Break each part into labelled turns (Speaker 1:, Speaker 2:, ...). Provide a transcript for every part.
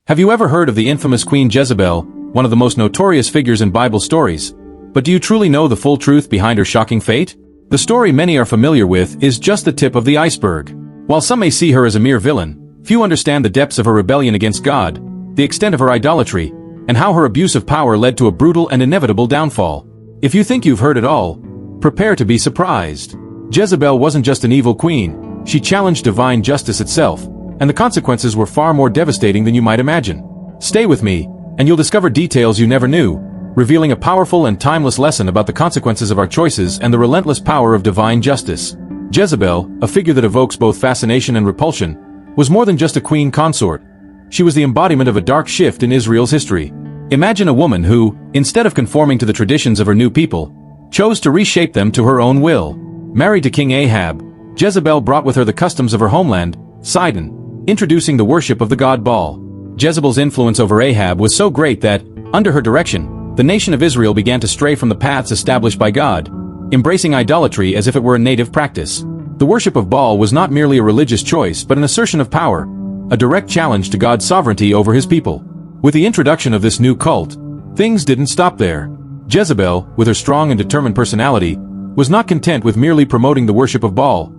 Speaker 1: Have you ever heard of the infamous Queen Jezebel, one of the most notorious figures in Bible stories? But do you truly know the full truth behind her shocking fate? The story many are familiar with is just the tip of the iceberg. While some may see her as a mere villain, few understand the depths of her rebellion against God, the extent of her idolatry, and how her abuse of power led to a brutal and inevitable downfall. If you think you've heard it all, prepare to be surprised. Jezebel wasn't just an evil queen, she challenged divine justice itself, and the consequences were far more devastating than you might imagine. Stay with me, and you'll discover details you never knew, revealing a powerful and timeless lesson about the consequences of our choices and the relentless power of divine justice. Jezebel, a figure that evokes both fascination and repulsion, was more than just a queen consort. She was the embodiment of a dark shift in Israel's history. Imagine a woman who, instead of conforming to the traditions of her new people, chose to reshape them to her own will. Married to King Ahab, Jezebel brought with her the customs of her homeland, Sidon, introducing the worship of the god Baal. Jezebel's influence over Ahab was so great that, under her direction, the nation of Israel began to stray from the paths established by God, embracing idolatry as if it were a native practice. The worship of Baal was not merely a religious choice but an assertion of power, a direct challenge to God's sovereignty over his people. With the introduction of this new cult, things didn't stop there. Jezebel, with her strong and determined personality, was not content with merely promoting the worship of Baal.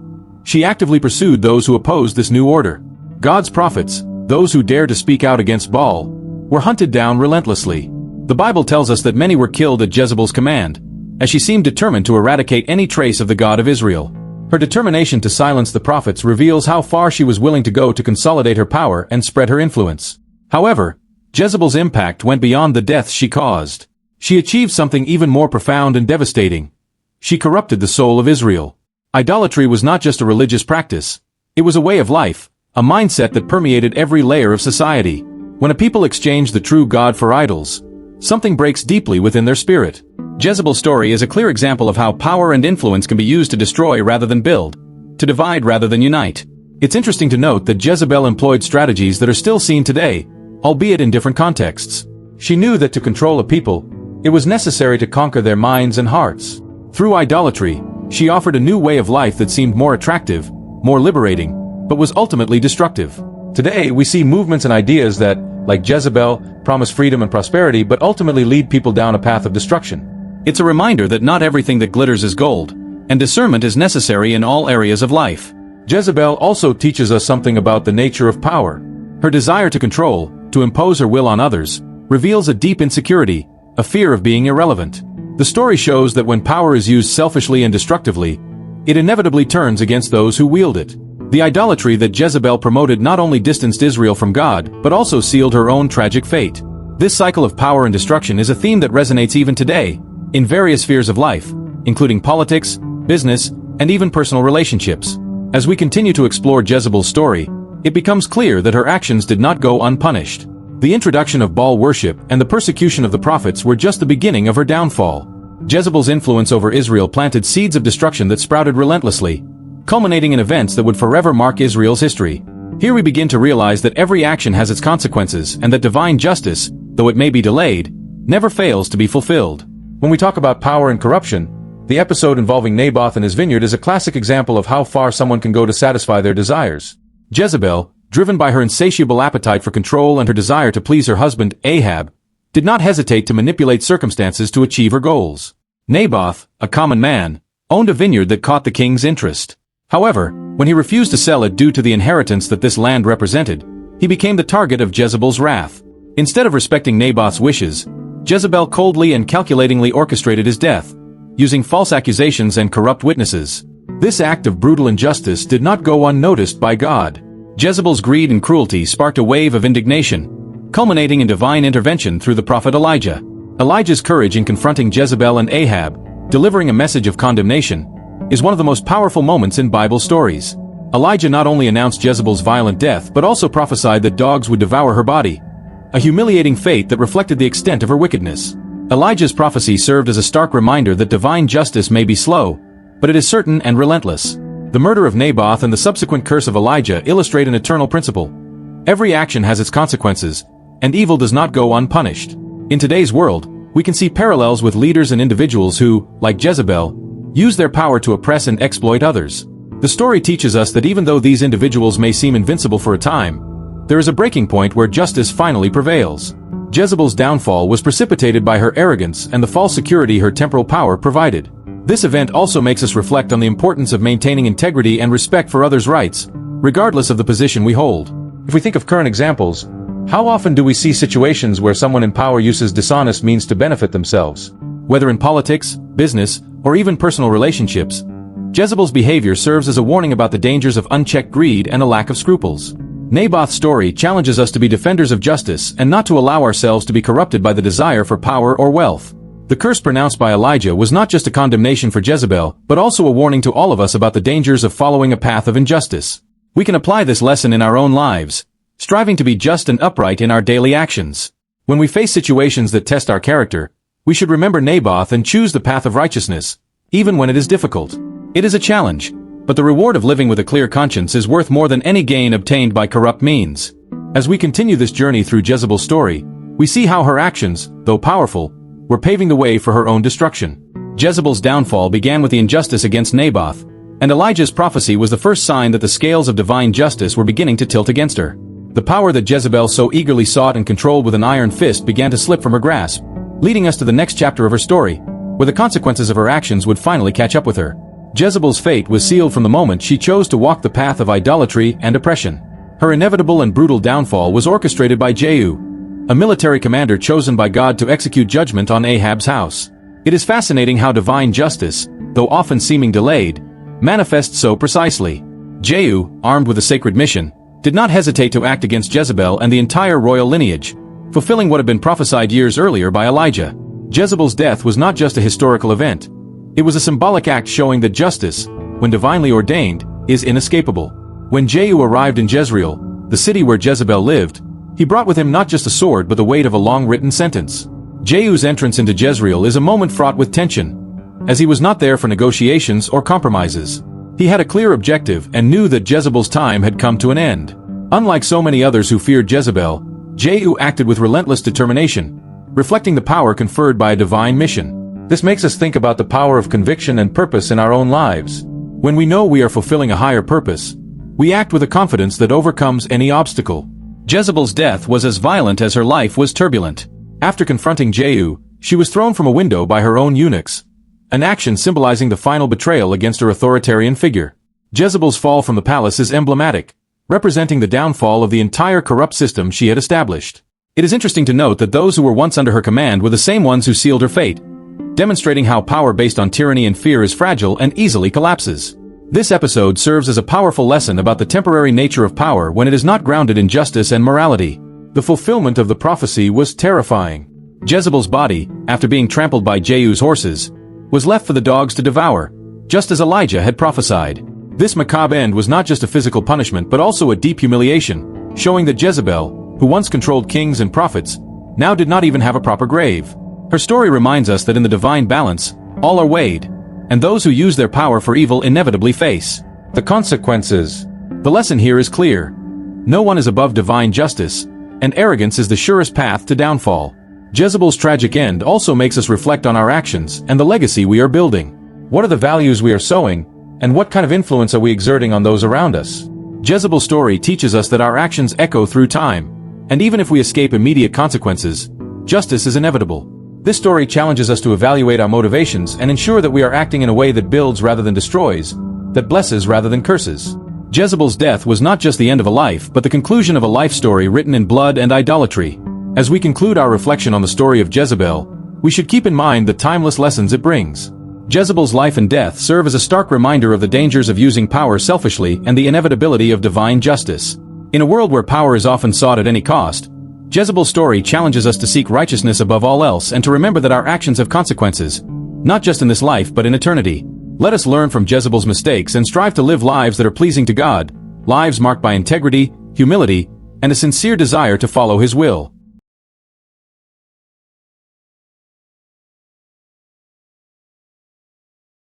Speaker 1: She actively pursued those who opposed this new order. God's prophets, those who dared to speak out against Baal, were hunted down relentlessly. The Bible tells us that many were killed at Jezebel's command, as she seemed determined to eradicate any trace of the God of Israel. Her determination to silence the prophets reveals how far she was willing to go to consolidate her power and spread her influence. However, Jezebel's impact went beyond the deaths she caused. She achieved something even more profound and devastating. She corrupted the soul of Israel. Idolatry was not just a religious practice. It was a way of life, a mindset that permeated every layer of society. When a people exchange the true God for idols, something breaks deeply within their spirit. Jezebel's story is a clear example of how power and influence can be used to destroy rather than build, to divide rather than unite. It's interesting to note that Jezebel employed strategies that are still seen today, albeit in different contexts. She knew that to control a people, it was necessary to conquer their minds and hearts. Through idolatry, she offered a new way of life that seemed more attractive, more liberating, but was ultimately destructive. Today, we see movements and ideas that, like Jezebel, promise freedom and prosperity but ultimately lead people down a path of destruction. It's a reminder that not everything that glitters is gold, and discernment is necessary in all areas of life. Jezebel also teaches us something about the nature of power. Her desire to control, to impose her will on others, reveals a deep insecurity, a fear of being irrelevant. The story shows that when power is used selfishly and destructively, it inevitably turns against those who wield it. The idolatry that Jezebel promoted not only distanced Israel from God, but also sealed her own tragic fate. This cycle of power and destruction is a theme that resonates even today, in various spheres of life, including politics, business, and even personal relationships. As we continue to explore Jezebel's story, it becomes clear that her actions did not go unpunished. The introduction of Baal worship and the persecution of the prophets were just the beginning of her downfall. Jezebel's influence over Israel planted seeds of destruction that sprouted relentlessly, culminating in events that would forever mark Israel's history. Here we begin to realize that every action has its consequences and that divine justice, though it may be delayed, never fails to be fulfilled. When we talk about power and corruption, the episode involving Naboth and his vineyard is a classic example of how far someone can go to satisfy their desires. Jezebel, driven by her insatiable appetite for control and her desire to please her husband, Ahab, did not hesitate to manipulate circumstances to achieve her goals. Naboth, a common man, owned a vineyard that caught the king's interest. However, when he refused to sell it due to the inheritance that this land represented, he became the target of Jezebel's wrath. Instead of respecting Naboth's wishes, Jezebel coldly and calculatingly orchestrated his death, using false accusations and corrupt witnesses. This act of brutal injustice did not go unnoticed by God. Jezebel's greed and cruelty sparked a wave of indignation, culminating in divine intervention through the prophet Elijah. Elijah's courage in confronting Jezebel and Ahab, delivering a message of condemnation, is one of the most powerful moments in Bible stories. Elijah not only announced Jezebel's violent death but also prophesied that dogs would devour her body, a humiliating fate that reflected the extent of her wickedness. Elijah's prophecy served as a stark reminder that divine justice may be slow, but it is certain and relentless. The murder of Naboth and the subsequent curse of Elijah illustrate an eternal principle. Every action has its consequences, and evil does not go unpunished. In today's world, we can see parallels with leaders and individuals who, like Jezebel, use their power to oppress and exploit others. The story teaches us that even though these individuals may seem invincible for a time, there is a breaking point where justice finally prevails. Jezebel's downfall was precipitated by her arrogance and the false security her temporal power provided. This event also makes us reflect on the importance of maintaining integrity and respect for others' rights, regardless of the position we hold. If we think of current examples, how often do we see situations where someone in power uses dishonest means to benefit themselves? Whether in politics, business, or even personal relationships, Jezebel's behavior serves as a warning about the dangers of unchecked greed and a lack of scruples. Naboth's story challenges us to be defenders of justice and not to allow ourselves to be corrupted by the desire for power or wealth. The curse pronounced by Elijah was not just a condemnation for Jezebel, but also a warning to all of us about the dangers of following a path of injustice. We can apply this lesson in our own lives, striving to be just and upright in our daily actions. When we face situations that test our character, we should remember Naboth and choose the path of righteousness, even when it is difficult. It is a challenge, but the reward of living with a clear conscience is worth more than any gain obtained by corrupt means. As we continue this journey through Jezebel's story, we see how her actions, though powerful, were paving the way for her own destruction. Jezebel's downfall began with the injustice against Naboth, and Elijah's prophecy was the first sign that the scales of divine justice were beginning to tilt against her. The power that Jezebel so eagerly sought and controlled with an iron fist began to slip from her grasp, leading us to the next chapter of her story, where the consequences of her actions would finally catch up with her. Jezebel's fate was sealed from the moment she chose to walk the path of idolatry and oppression. Her inevitable and brutal downfall was orchestrated by Jehu, a military commander chosen by God to execute judgment on Ahab's house. It is fascinating how divine justice, though often seeming delayed, manifests so precisely. Jehu, armed with a sacred mission, did not hesitate to act against Jezebel and the entire royal lineage, fulfilling what had been prophesied years earlier by Elijah. Jezebel's death was not just a historical event. It was a symbolic act showing that justice, when divinely ordained, is inescapable. When Jehu arrived in Jezreel, the city where Jezebel lived, he brought with him not just a sword but the weight of a long-written sentence. Jehu's entrance into Jezreel is a moment fraught with tension, as he was not there for negotiations or compromises. He had a clear objective and knew that Jezebel's time had come to an end. Unlike so many others who feared Jezebel, Jehu acted with relentless determination, reflecting the power conferred by a divine mission. This makes us think about the power of conviction and purpose in our own lives. When we know we are fulfilling a higher purpose, we act with a confidence that overcomes any obstacle. Jezebel's death was as violent as her life was turbulent. After confronting Jehu, she was thrown from a window by her own eunuchs, an action symbolizing the final betrayal against her authoritarian figure. Jezebel's fall from the palace is emblematic, representing the downfall of the entire corrupt system she had established. It is interesting to note that those who were once under her command were the same ones who sealed her fate, demonstrating how power based on tyranny and fear is fragile and easily collapses. This episode serves as a powerful lesson about the temporary nature of power when it is not grounded in justice and morality. The fulfillment of the prophecy was terrifying. Jezebel's body, after being trampled by Jehu's horses, was left for the dogs to devour, just as Elijah had prophesied. This macabre end was not just a physical punishment but also a deep humiliation, showing that Jezebel, who once controlled kings and prophets, now did not even have a proper grave. Her story reminds us that in the divine balance, all are weighed, and those who use their power for evil inevitably face the consequences. The lesson here is clear. No one is above divine justice, and arrogance is the surest path to downfall. Jezebel's tragic end also makes us reflect on our actions and the legacy we are building. What are the values we are sowing, and what kind of influence are we exerting on those around us? Jezebel's story teaches us that our actions echo through time, and even if we escape immediate consequences, justice is inevitable. This story challenges us to evaluate our motivations and ensure that we are acting in a way that builds rather than destroys, that blesses rather than curses. Jezebel's death was not just the end of a life but the conclusion of a life story written in blood and idolatry. As we conclude our reflection on the story of Jezebel, we should keep in mind the timeless lessons it brings. Jezebel's life and death serve as a stark reminder of the dangers of using power selfishly and the inevitability of divine justice. In a world where power is often sought at any cost, Jezebel's story challenges us to seek righteousness above all else and to remember that our actions have consequences, not just in this life but in eternity. Let us learn from Jezebel's mistakes and strive to live lives that are pleasing to God, lives marked by integrity, humility, and a sincere desire to follow His will.